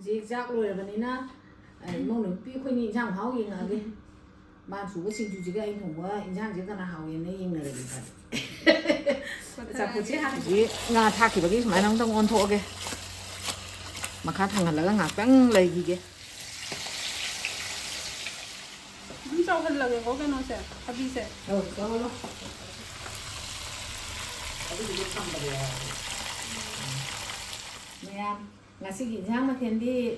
Dì giác rồi là nên á mong được pi khuyên nhìn sang háo yên à cái mà chủ cái sinh chủ chỉ cái anh thùng quá nhìn sang chỉ cái là háo yên này yên là gì vậy sao cứ chết hả chị ngà thà thì cái máy nóng trong ôn thô cái mà khá thằng là cái ngà bắn lấy gì cái sao hơn là có cái nó sẽ hấp đi sẽ có luôn mẹ ngà xí nhìn sang mà thiên đi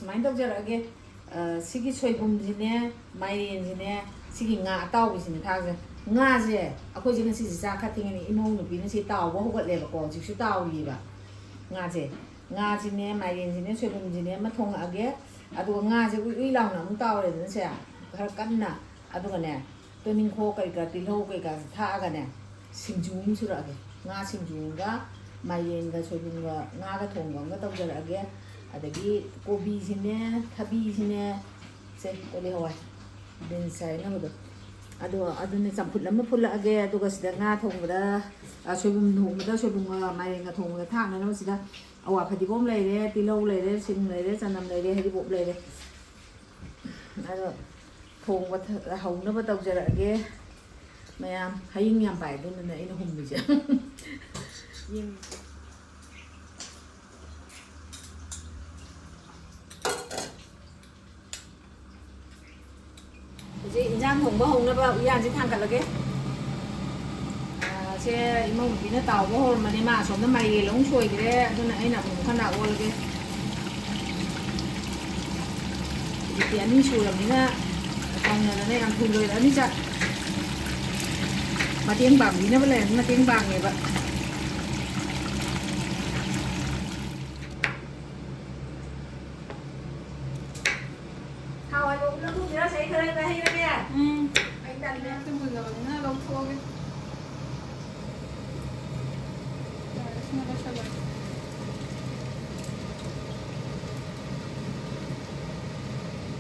máy đâu cho lại cái xí cái xoay bùm gì nè mai điền gì nè xí cái ngà tàu gì nè thang gì ngà gì à khôi chỉ cái xí ra khát thiên này imong được biến xí tàu quá không có lẽ là còn chỉ số tàu gì vậy ngà gì nè mai điền gì nè xoay bùm gì nè mất thông à cái à tụi ngà gì uy lòng là muốn tàu để nó sẽ khá cắn nè à tụi cái nè tôi ninh khô cái tì lâu cái tha cái nè sinh chung chứ lại cái ngà sinh chung cái mai điền cái xoay bùm cái ngà cái thùng cái tàu cho lại cái adagi kobi sini, thabi sini, se boleh awak. Dan saya nak betul. Ado ni campur lama pula age, ado kasi dah ngah thong dah, soibum mai ngah thong dah thang ni nampak sudah awak phadi bom lay deh, tilau lay deh, sing lay deh, sanam lay deh, hari bom lay deh. Ado thong dah hong ni betul je age, macam haying yang baik tu ni ini hom je. Yang chị Giang hồng bơ hồng nó bao Giang chỉ thằng cả là cái xe imong tí nó tàu bơ hồng mà đi mà xuống nó mày lóng xuôi cái đấy cho nên là cũng khăn nào qua cái thì anh đi xuôi làm thế na còn là đây làm thùng rồi đã đi chặt mà tiếng bảng thì nó vẫn là mà tiếng bảng này vậy thao anh cũng nó cũng chỉ nó sẽ khơi lên hay đấy nha anh đặt lên cái mùi là nó lâu thua cái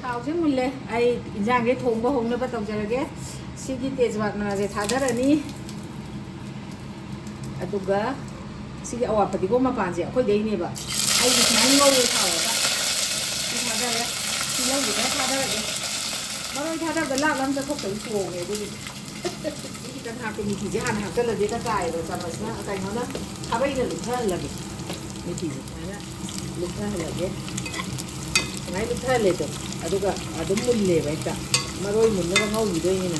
thao chứ mình lên ai giang cái thùng bao hôm nó bắt đầu chơi cái xí cái tết bạc nó sẽ tháo ra rồi ní aduga xí cái awat pati goma panji khoi dei ne ba ai cái này ngâu rồi thao ba cái tháo ra đấy xí lâu rồi tháo ra đấy mà rồi tháo ra cái lát lắm sẽ không tới cuồng này đi cái căn hàng cái mì chỉ hàng hàng cái là cái cài rồi sao mà cái nó tháo bây giờ lục ra là cái mì chỉ này đó lục ra là cái này lục raเลยตัวaduga adum mulle ba ita maroi munne ba ngau gido ni na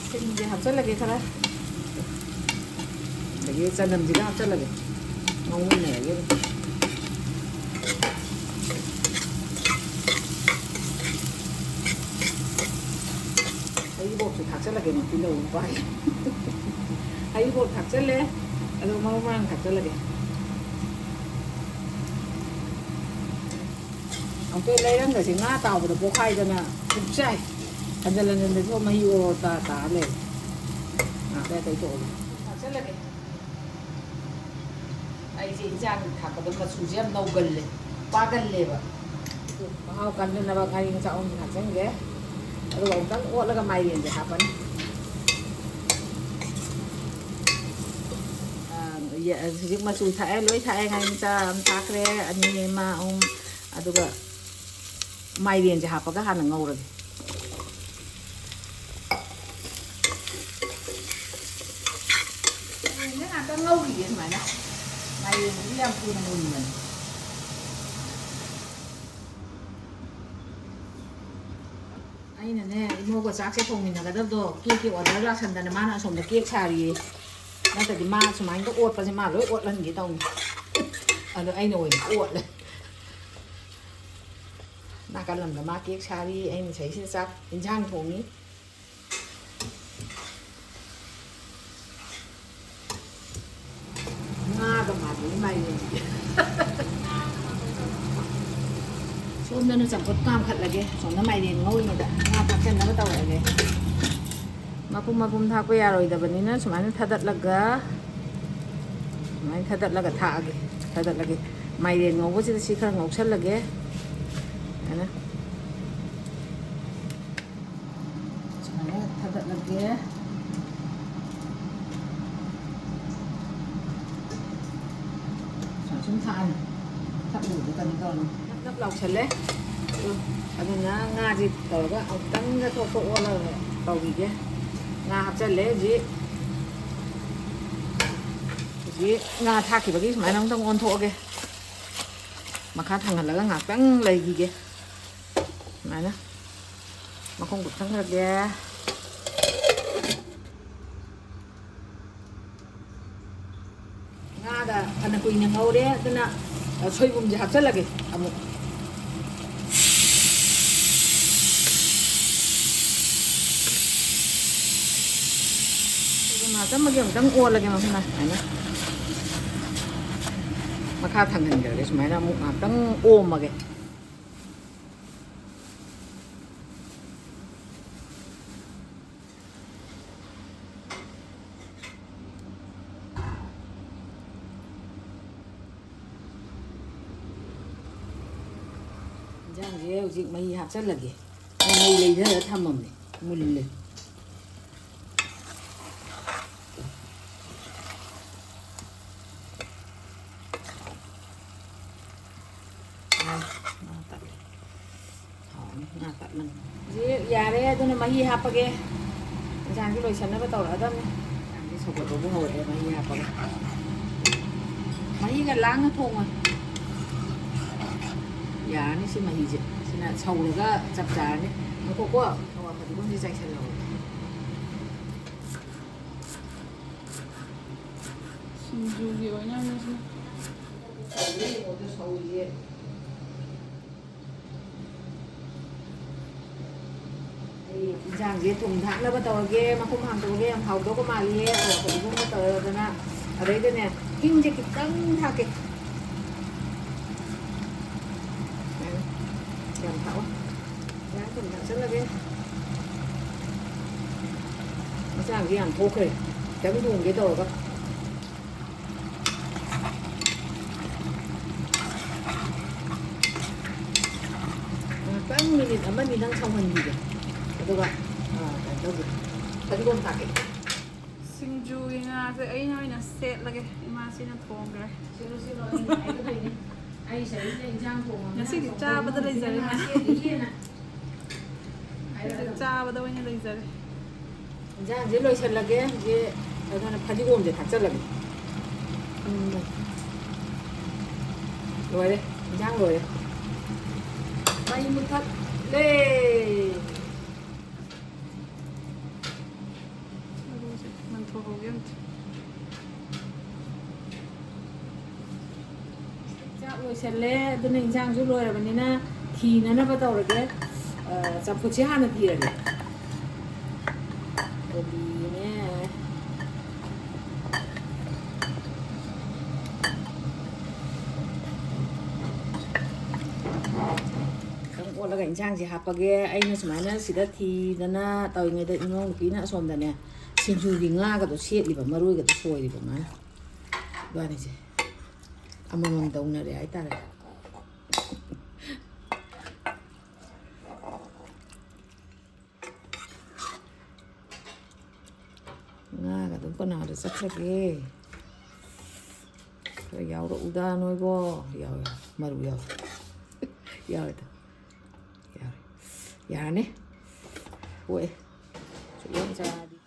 sin je hapsa lage khara lage sanam ji hapsa lage ngau ne lage ai bo thì hapsa lage ni tilo bai ai bo hapsa le ado mau mang hapsa lage cái lấy lắm rồi thì ngã tàu được bố khai cho nè cũng sai thành ra là nên thôi mà hiểu ta lên đây tới chỗ rất là ai gì ra thằng có được mà sủi em đâu gần lên ba gần lên vậy bao gần nên là bao ngày sao ông thằng sáng ghé rồi ông tắt ớt là cái mày liền để hấp vẫn giờ mà sủi thái lối thái ngay ta thác re anh em mà ông aduga mai điềnจะหาปากกาหันงงเลยนี่น่าจะงงดีไหมนะmai điềnที่ยังพูนมุนมันไอ้นั่นเนี่ยโมก็ซักเส้นทงนี่นะก็ต้องเกี่ยวกับรักฉันแต่ในบ้านอาสมตะเกียบชาลีนั่นแต่ที่มาสมัยก็อวดไปใช่ไหมเลยอวดแล้วอย่างนี้ต้องไอ้หน่วยอวดเลยกันลำละมาเกี๊ยกชาลีไอ้ใช้ชิ้นซักเป็นช่างถงนี้งาก็มาถึงไม่เลยช่วงนั้นสัมผัสกล้ามขัดอะไรกันสองน้ำไม่เด่นงอยเนี่ยงาพักเส้นแล้วก็เต่าอะไรกันมาปุ่มทักไปอะไรแต่วันนี้นะสมัยนั้นทัดละก็สมัยทัดละก็ทักเลยทัดละก็ไม่เด่นงอก็จะสิครั้งงอชั้นละก็นะthật là kia sản xuất than ꯊꯛꯂꯨꯕ ꯀꯩꯅꯣ ꯇꯧꯔꯅꯤ ꯅꯞ ꯂꯥꯎꯁꯜꯂꯦ ꯑꯗꯨꯅ ꯉꯥꯁꯤ ꯇꯧꯔꯒ ꯑꯃꯨꯛꯇꯪꯒ ꯊꯣꯛ ꯑꯣꯜꯂꯒ ꯇꯧꯕꯤꯒꯦ ꯉꯥ ꯍꯥꯞꯆꯜꯂꯦ ꯍꯧꯖꯤꯛ ꯉꯥ ꯊꯥꯛꯈꯤꯕꯒꯤ ꯁꯨꯃꯥꯏꯅ ꯑꯃꯨꯛꯇꯪ ꯑꯣꯟꯊꯣꯛꯑꯒꯦ ꯃꯈꯥ ꯊꯪꯍꯜꯂꯒ ꯉꯥꯛꯇꯪ ꯂꯩꯈꯤꯒꯦ ꯁꯨꯃꯥꯏꯅ ꯃꯈꯣꯡ ꯀꯨꯞꯁꯟꯈ꯭ꯔꯒꯦ ꯉꯥꯗ ꯐꯅ ꯀꯨꯏꯅ ꯉꯧꯔꯦ ꯑꯗꯨꯅ ꯁꯣꯏꯕꯨꯝꯁꯦ ꯍꯥꯞꯆꯜꯂꯒꯦ ꯑꯃꯨꯛ ꯁꯣꯏꯕꯨꯝ ꯍꯥꯞꯆꯟꯕꯒꯤ ꯑꯃꯨꯛꯇꯪ ꯑꯣꯜꯂꯒꯦ ꯃꯐꯝꯅ ꯁꯨꯃꯥꯏꯅ ꯃꯈꯥ ꯊꯪꯍꯟꯈ꯭ꯔꯒꯦ ꯁꯨꯃꯥꯏꯅ ꯑꯃꯨꯛ ꯉꯥꯛꯇꯪ ꯑꯣꯝꯃꯒꯦ ꯏꯟꯖꯥꯡꯁꯦ ꯍꯧꯖꯤꯛ ꯃꯍꯤ ꯍꯥꯞꯆꯜꯂꯒꯦ ꯃꯍꯤ ꯂꯩꯊꯔ ꯊꯝꯃꯝꯅꯦ ꯃꯨꯜꯂꯦ ꯌꯥꯔꯦ ꯑꯗꯨꯅ ꯃꯍꯤ ꯍꯥꯞꯄꯒꯦ ꯏꯟꯖꯥꯡꯁꯦ ꯂꯣꯏꯁꯟꯅꯕ ꯇꯧꯔꯛꯑꯗꯕꯅꯤ ꯏꯟꯖꯥꯡꯁꯦ ꯁꯧꯒꯠꯄꯕꯨ ꯍꯧꯔꯛꯑꯦ ꯃꯍꯤ ꯍꯥꯞꯄꯒꯦ ꯃꯍꯤꯒ ꯂꯥꯡꯅ ꯊꯣꯡꯉꯣꯏ ꯌꯥꯔꯅꯤ ꯁꯤ ꯃꯍꯤꯁꯦ ꯁꯤꯅ ꯁꯧꯔꯒ ꯆꯞ ꯆꯥꯔꯅꯤ ꯉꯈꯣꯀꯣ ꯑꯋꯥ ꯐꯗꯤꯒꯣꯝꯁꯦ ꯆꯥꯏꯁꯜꯂꯧ ꯁꯤꯡꯖꯨꯒꯤ ꯑꯣꯏꯅ ꯃꯤꯁꯤꯅ ꯁꯧꯔꯤꯁꯦ ꯑꯩ ꯏꯟꯖꯥꯡꯁꯦ ꯊꯨꯝ ꯊꯥꯛꯅꯕ ꯇꯧꯔꯒꯦ ꯃꯈꯨꯝ ꯍꯥꯡꯗꯣꯛꯑꯒꯦ ꯌꯥꯝ ꯍꯥꯎꯗꯧꯕ ꯃꯥꯜꯂꯤꯌꯦ ꯑꯋꯥ ꯐꯗꯤꯒꯣꯝꯒ ꯇꯧꯔꯗꯅ ꯑꯗꯩꯗꯅꯦ ꯍꯤꯡꯁꯦ ꯈꯤꯇꯪ ꯊꯥꯛꯀꯦ ꯌꯥꯝ ꯊꯥꯛꯑꯣ ꯏꯟꯖꯥꯡ ꯊꯨꯝ ꯊꯥꯛꯆꯜꯂꯒꯦ ꯏꯟꯖꯥꯡꯁꯦ ꯌꯥꯝ ꯊꯣꯛꯈ꯭ꯔꯦ ꯈꯤꯇꯪ ꯊꯣꯡꯒꯦ ꯇꯧꯔꯒ ꯉꯥꯛꯇꯪ ꯃꯤꯅꯤꯠ ꯑꯃꯅꯤꯗꯪ ꯁꯧꯍꯟꯈꯤꯒꯦ ꯑꯗꯨꯒ ꯀꯩꯅꯣ ꯇꯧꯒꯦ ꯐꯗꯤꯒꯣꯝ ꯊꯥꯛꯀꯦ ꯁꯤꯡꯖꯨꯒꯤ ꯉꯥꯁꯦ ꯑꯩꯅ ꯑꯣꯏꯅ ꯁꯦꯠꯂꯒꯦ ꯏꯃꯥꯁꯤꯅ ꯊꯣꯡꯈ꯭ꯔꯦ ꯁꯤꯔꯣ ꯑꯩ ꯁꯔꯤꯁꯤꯅ ꯏꯟꯖꯥꯡ ꯊꯣꯡꯉꯒ ꯉꯁꯤꯗꯤ ꯆꯥꯕꯗ ꯂꯩꯖꯔꯦ ꯆꯥꯕꯗ ꯑꯣꯏꯅ ꯂꯩꯖꯔꯦ ꯏꯟꯖꯥꯡꯁꯦ ꯂꯣꯏꯁꯜꯂꯒꯦ ꯍꯧꯖꯤꯛ ꯑꯗꯨꯅ ꯐꯗꯤꯒꯣꯝꯁꯦ ꯊꯥꯛꯆꯜꯂꯒꯦ ꯂꯣꯏꯔꯦ ꯏꯟꯖꯥꯡ ꯂꯣꯏꯔꯦ ꯃꯩ ꯃꯨꯊꯠꯂꯦ ꯑꯂꯨꯁꯦ ꯃꯟꯊꯣꯛꯍꯧꯒꯦ ꯑꯝꯇ ꯆꯥꯛ ꯂꯣꯏꯁꯜꯂꯦ ꯑꯗꯨꯅ ꯏꯟꯖꯥꯡꯁꯨ ꯂꯣꯏꯔꯕꯅꯤꯅ ꯊꯤꯅꯅꯕ ꯇꯧꯔꯒꯦ ꯆꯝꯐꯨꯠꯁꯦ ꯍꯥꯟꯅ ꯊꯤꯔꯒꯦ ꯀꯣꯕꯤꯅꯦ ꯈꯤꯇꯪ ꯑꯣꯠꯂꯒ ꯏꯟꯁꯥꯡꯁꯦ ꯍꯥꯞꯄꯒꯦ ꯑꯩꯅ ꯁꯨꯃꯥꯏꯅ ꯁꯤꯗ ꯊꯤꯗꯅ ꯇꯧꯔꯤꯉꯩꯗ ꯏꯅꯥꯎ ꯅꯨꯄꯤꯅ ꯑꯁꯣꯝꯗꯅꯦ ꯁꯤꯡꯖꯨꯒꯤ ꯉꯥꯒꯗꯣ ꯁꯦꯠꯂꯤꯕ ꯃꯔꯣꯏꯒꯗꯣ ꯁꯣꯏꯔꯤꯕ ꯃꯥꯅ ꯏꯕꯥꯅꯤꯁꯦ ꯑꯃꯃꯝ ꯇꯧꯅꯔꯦ ꯍꯥꯏꯇꯥꯔꯦ ꯉꯥꯒ ꯑꯗꯨꯝ ꯀꯅꯥꯗ ꯆꯠꯈ꯭ꯔꯒꯦ ꯈꯔ ꯌꯥꯎꯔꯛꯎꯗ ꯅꯣꯏꯕꯣ ꯌꯥꯎꯋꯦ ꯃꯔꯨ ꯌꯥꯎꯋꯦ ꯌꯥꯎꯋꯦꯗ ꯌꯥꯎꯋꯦ ꯌꯥꯔꯅꯤ ꯄꯣꯛꯑꯦ ꯁꯨꯛꯌꯥꯝ ꯆꯥꯔꯗꯤ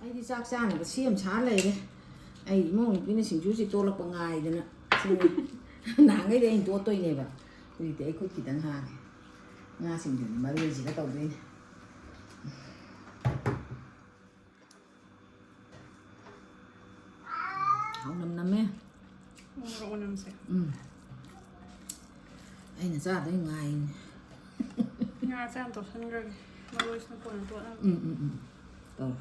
ꯑꯩꯗꯤ ꯆꯥꯛ ꯆꯥꯅꯕ ꯁꯦꯝ ꯁꯥ ꯂꯩꯔꯦ ꯑꯩ ꯏꯃꯧ ꯅꯨꯄꯤꯅ ꯁꯤꯡꯖꯨꯁꯤ ꯇꯣꯠꯂꯛꯄ ꯉꯥꯏꯗꯅ ꯅꯍꯥꯟꯈꯩꯗꯤ ꯑꯩꯅ ꯇꯣꯠꯇꯣꯏꯅꯦꯕ ꯍꯧꯖꯤꯛꯇꯤ ꯑꯩ ꯈꯨꯠ ꯈꯤꯇꯪ ꯍꯥꯡꯉꯦ ꯉꯥꯁꯤꯡꯗꯨꯅꯤ ꯃꯔꯣꯏꯁꯤꯒ ꯇꯧꯗꯣꯏꯅꯦ ꯍꯥꯎꯅꯝ ꯅꯝꯃꯦ ꯃꯣꯔꯣꯛ ꯃꯅꯝꯁꯦ ꯑꯩꯅ ꯆꯥꯗꯣꯏ ꯉꯥꯏꯅꯦ ꯉꯥꯁꯦ ꯌꯥꯝ ꯇꯣꯠꯁꯟꯈ꯭ꯔꯒꯦ ꯃꯔꯣꯏꯁꯤꯅ ꯀꯣꯟꯅ ꯇꯣꯠꯅꯕ ꯇꯧ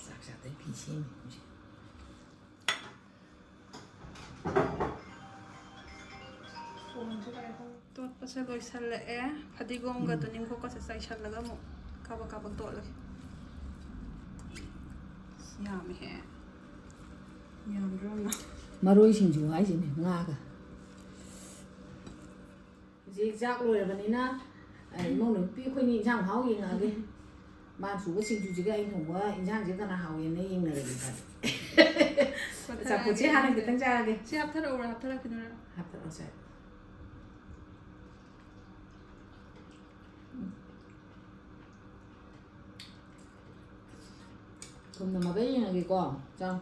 ꯆꯥꯛ ꯆꯥꯗꯣꯏ ꯐꯤ ꯁꯦꯝꯃꯤ ꯍꯧꯖꯤꯛ ꯇꯣꯠꯄꯁꯦ ꯂꯣꯏꯁꯜꯂꯛꯑꯦ ꯐꯗꯤꯒꯣꯝꯒ ꯇꯨꯅꯤꯡꯈꯣꯛꯀꯁꯦ ꯆꯥꯏꯁꯜꯂꯒ ꯑꯃꯨꯛ ꯀꯥꯕꯛ ꯀꯥꯕꯛ ꯇꯣꯠꯂꯒꯦ ꯌꯥꯝꯃꯦꯍꯦ ꯌꯥꯝꯗ꯭ꯔꯣꯅ ꯃꯔꯣꯏ ꯁꯤꯡꯖꯨ ꯍꯥꯏꯁꯤꯅꯦ ꯉꯥꯒ ꯍꯧꯖꯤꯛ ꯆꯥꯛ ꯂꯣꯏꯔꯕꯅꯤꯅ ꯏꯃꯧ ꯅꯨꯄꯤ ꯑꯩꯈꯣꯏꯅꯤ ꯏꯟꯁꯥꯡ ꯃꯍꯥꯎ ꯌꯦꯡꯉꯛꯑꯒꯦ ꯃꯥꯅ ꯁꯨꯕ ꯁꯤꯡꯖꯨꯁꯤꯒ ꯑꯩꯅ ꯊꯣꯡꯕ ꯏꯟꯁꯥꯡꯁꯦ ꯀꯅꯥ ꯍꯥꯎꯋꯦꯅ ꯌꯦꯡꯅꯔꯒꯦ ꯐꯔꯦ ꯑꯆꯥꯄꯣꯠꯁꯦ ꯍꯥꯟꯅ ꯈꯤꯇꯪ ꯆꯥꯔꯒꯦ ꯁꯤ ꯍꯥꯞꯊꯔꯛꯎꯔꯥ ꯍꯥꯞꯊꯔꯛꯈꯤꯗꯣꯏꯔꯥ ꯍꯥꯞꯊꯔꯛꯑꯣꯁꯦ ꯊꯨꯝꯅ ꯃꯕꯩ ꯌꯦꯡꯉꯒꯦꯀꯣ ꯆꯥꯎ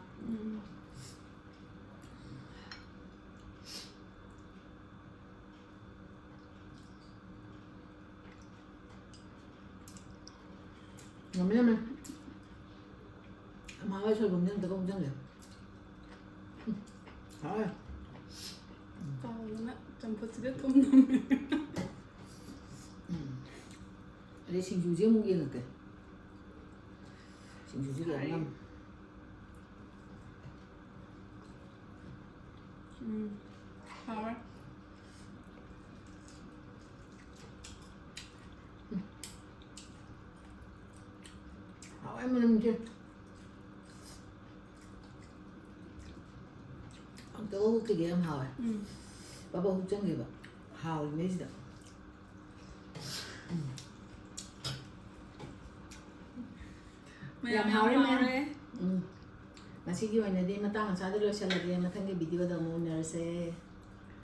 ꯉꯝꯃꯦ ꯉꯝꯃꯦ ꯑꯃꯥꯡꯒ ꯁꯣꯏꯕꯨꯝꯁꯦ ꯑꯝꯇ ꯀꯧꯖꯪꯒꯦ ꯍꯥꯎꯋꯦ ꯀꯥꯎꯗꯅ ꯆꯝꯐꯨꯠꯁꯤꯗ ꯊꯨꯝ ꯅꯝꯃꯦ ꯑꯗꯩ ꯁꯤꯡꯖꯨꯁꯦ ꯑꯃꯨꯛ ꯌꯦꯡꯉꯛꯀꯦ ꯁꯤꯡꯖꯨꯁꯦ ꯂꯣꯏ ꯉꯝ ꯍꯥꯎꯔꯦ hảo em mình chưa ông tố cái gì em hào à bà bố hút chân gì vậy hào mấy gì đó làm hào đấy mà ngasi기 oinadi matang asada lo shaladi mathangi video da mo nerse